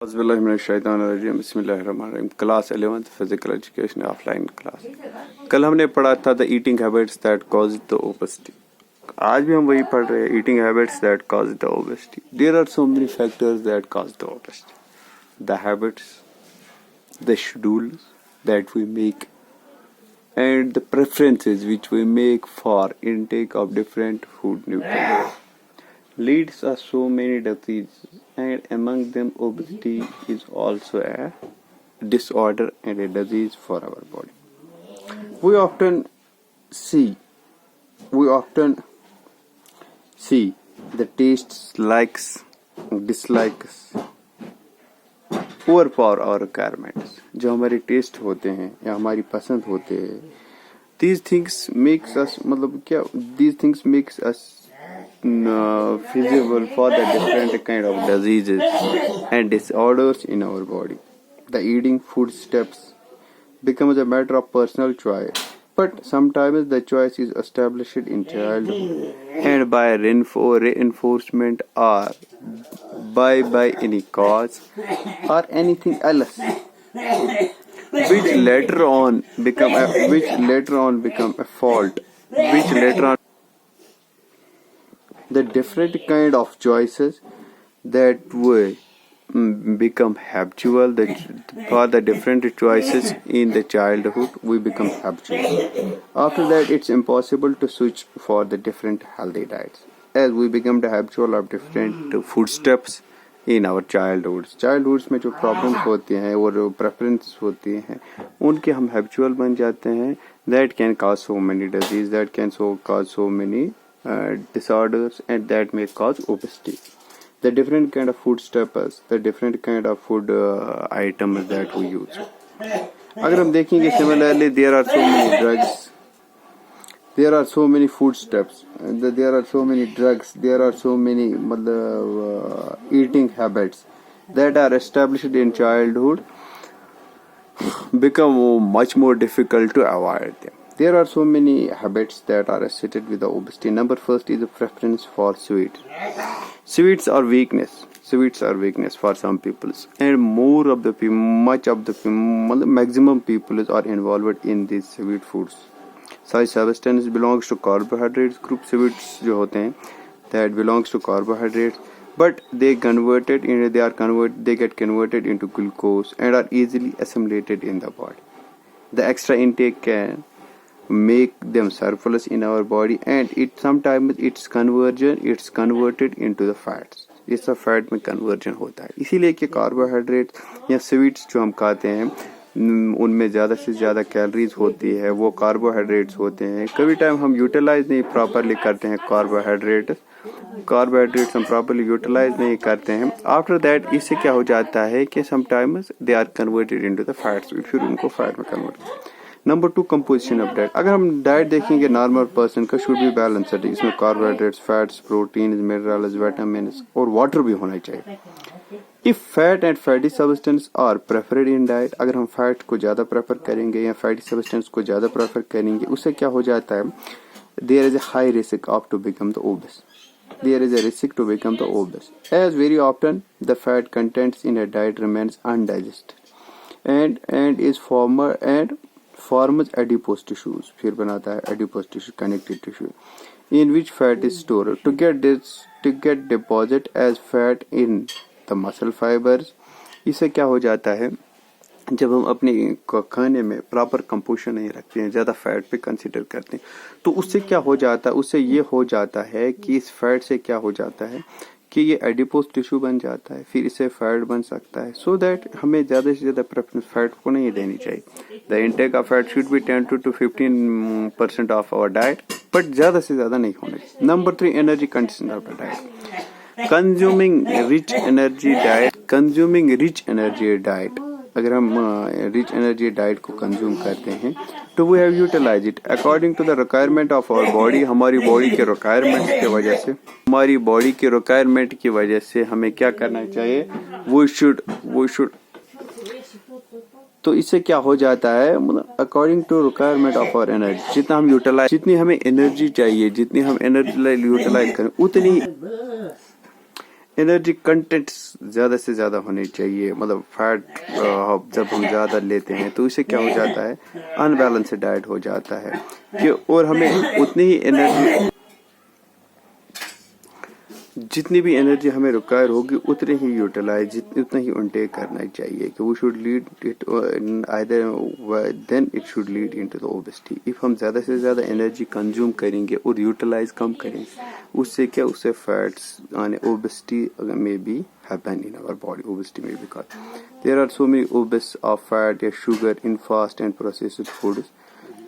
बिस्मिल्लाहिर्रहमानिर्रहीम। Class 11th physical education offline class. कल हमने पढ़ा था the eating habits that cause the obesity. आज भी हम वही पढ़ रहे हैं, eating habits that cause the obesity. There are so many factors that cause the obesity. The habits, the schedules that we make and the preferences which we make for intake of different food nutrients leads us so many diseases, and among them obesity is also a disorder and a disease for our body. We often see the tastes, likes, dislikes overpower our requirements. जो हमारे test होते हैं या हमारी पसंद होते हैं, these things makes us feasible for the different kind of diseases and disorders in our body. The eating food steps becomes a matter of personal choice, but sometimes the choice is established in childhood and by reinforcement or by any cause or anything else, which later on become a fault, which later on the different kind of choices that we become habitual. For the different choices in the childhood we become habitual. After that it's impossible to switch for the different healthy diets, as we become the habitual of different food steps in our childhoods में जो problems होते हैं और preferences होती हैं उनके हम habitual बन जाते हैं. That can cause so many diseases, that can cause so many disorders, and that may cause obesity. The different kind of food staples, the different kind of food items that we use. अगर हम देखेंगे similarly there are so many drugs, there are so many food steps, there are so many drugs, there are so many eating habits that are established in childhood become much more difficult to avoid them. There are so many habits that are associated with the obesity. Number first is the preference for sweets. Sweets are weakness for some people, and maximum people are involved in these sweet foods. Such substance belongs to carbohydrates group. Sweets जो होते हैं that belongs to carbohydrates, but they get converted into glucose and are easily assimilated in the body. The extra intake can make them surplus in our body, and sometimes it's converted into the fats. इसका fat में conversion होता है. इसीलिए कि carbohydrate या sweets जो हम खाते हैं उनमें ज़्यादा से ज़्यादा कैलोरीज होती है, वो कार्बोहाइड्रेट्स होते हैं. कभी टाइम हम यूटिलाइज नहीं प्रॉपरली करते हैं कार्बोहाइड्रेट्स हम प्रॉपरली यूटिलाइज नहीं करते हैं. आफ्टर दैट इससे क्या हो जाता है कि sometimes they are converted into the fats, फिर उनको फैट में convert. Number 2, composition of diet. अगर हम डाइट देखेंगे नॉर्मल पर्सन का शुड बी बैलेंस्ड. इसमें carbohydrates, fats, protein, minerals, vitamins और वाटर भी होना चाहिए. If fat and fatty substance are preferred in diet, अगर हम फैट को ज़्यादा प्रेफर करेंगे या फैटी सब्सटेंस को ज़्यादा प्रेफर करेंगे, उससे क्या हो जाता है, there is a high risk of to become the obese. There is a risk to become the obese, as very often the fat contents in a diet remains undigested and forms adipose tissues. फिर बनाता है adipose tissue, connective tissue, in which fat is stored to get deposit as fat in the muscle fibers. इससे क्या हो जाता है, जब हम अपने खाने में प्रॉपर कंपोजिशन नहीं रखते हैं, ज़्यादा फैट पे कंसिडर करते हैं, तो उससे क्या हो जाता है, उससे ये हो जाता है कि इस फैट से क्या हो जाता है कि ये एडिपोज टिश्यू बन जाता है, फिर इससे फैट बन सकता है. सो दैट हमें ज़्यादा से ज़्यादा प्रेफरेंस फैट को नहीं देनी चाहिए. The intake of fat should be 10 to 15% of our diet, but ज़्यादा से ज़्यादा नहीं होना चाहिए. Number 3, energy condition of the diet. Consuming rich energy diet. अगर हम रिच एनर्जी डाइट को कंज्यूम करते हैं तो we have utilise it according to the requirement of our body. हमारी बॉडी के रिक्वायरमेंट की वजह से हमें क्या करना चाहिए, वो शुड तो इससे क्या हो जाता है, according to requirement of our energy, जितनी हमें एनर्जी चाहिए, जितनी हम एनर्जी यूटिलाइज करें, उतनी एनर्जी कंटेंट्स ज़्यादा से ज़्यादा होने चाहिए, मतलब फैट जब हम ज़्यादा लेते हैं तो इससे क्या हो जाता है, अनबैलेंस डाइट हो जाता है कि और हमें उतनी ही एनर्जी, जितनी भी एनर्जी हमें रिक्वायर होगी उतने ही यूटिलाइज, उतना ही इनटेक करना चाहिए कि वो should lead it either then it should lead into the obesity. If हम ज़्यादा से ज़्यादा एनर्जी कंज्यूम करेंगे और यूटिलाइज कम करेंगे, उससे क्या, उससे fats and obesity may be happen in our body. Obesity may be caused. There are so many obese of fat or sugar in fast and processed foods.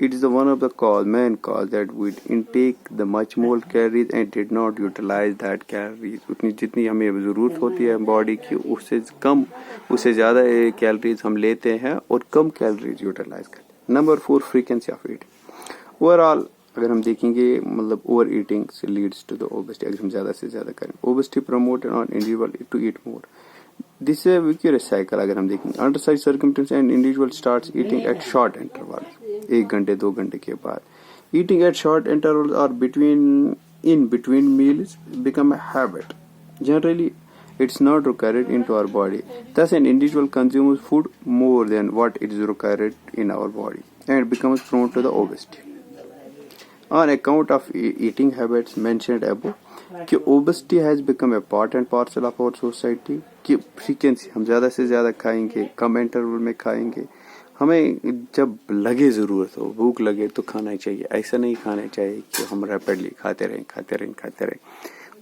It is the one of the main cause that we intake the much more calories and did not utilize that calories. उतनी जितनी हमें ज़रूरत होती है body की, उससे कम, उससे ज़्यादा कैलोरीज हम लेते हैं और कम कैलोरीज यूटिलाइज करते हैं। Number 4, frequency of eating. Overall अगर हम देखेंगे, मतलब ओवर ईटिंग से लीड्स टू द ओबेसिटी। अगर हम ज़्यादा से ज़्यादा करें, obesity promoted on individual to eat more. This is विक्यूरियस साइकिल। अगर हम देखेंगे, under such circumstance and individual starts eating at short interval, 1 घंटे 2 घंटे के बाद। ईटिंग एट शॉर्ट इंटरवल और in between meals become a habit. Generally, it's not required into our body. Thus, an individual consumes food more than what it is required in our body and becomes prone to the obesity. On account of eating habits mentioned above, कि obesity has become a part and parcel of our society. कि frequency, हम ज़्यादा से ज़्यादा खाएंगे, कम interval में खाएंगे, हमें जब लगे ज़रूरत हो, भूख लगे तो खाना चाहिए। ऐसा नहीं खाना चाहिए कि हम रैपिडली खाते रहें।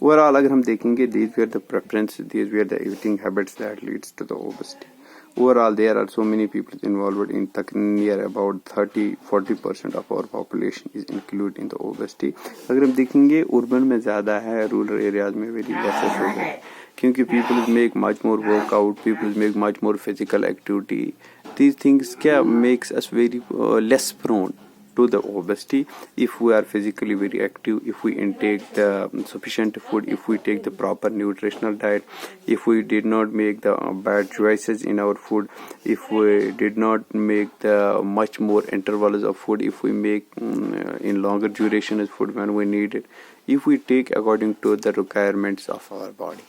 ओवरऑल अगर हम देखेंगे, these were the preferences, these were the eating habits that leads to the obesity. Overall, there are so many people involved in near about 30-40% of our population is included in the obesity. अगर हम देखेंगे, urban में ज़्यादा है, rural areas में very less है, क्योंकि people make much more workout, people make much more physical activity. These things makes us very less prone to the obesity if we are physically very active, if we intake the sufficient food, if we take the proper nutritional diet, if we did not make the bad choices in our food, if we did not make the much more intervals of food, if we make in longer duration of food when we need it, if we take according to the requirements of our body.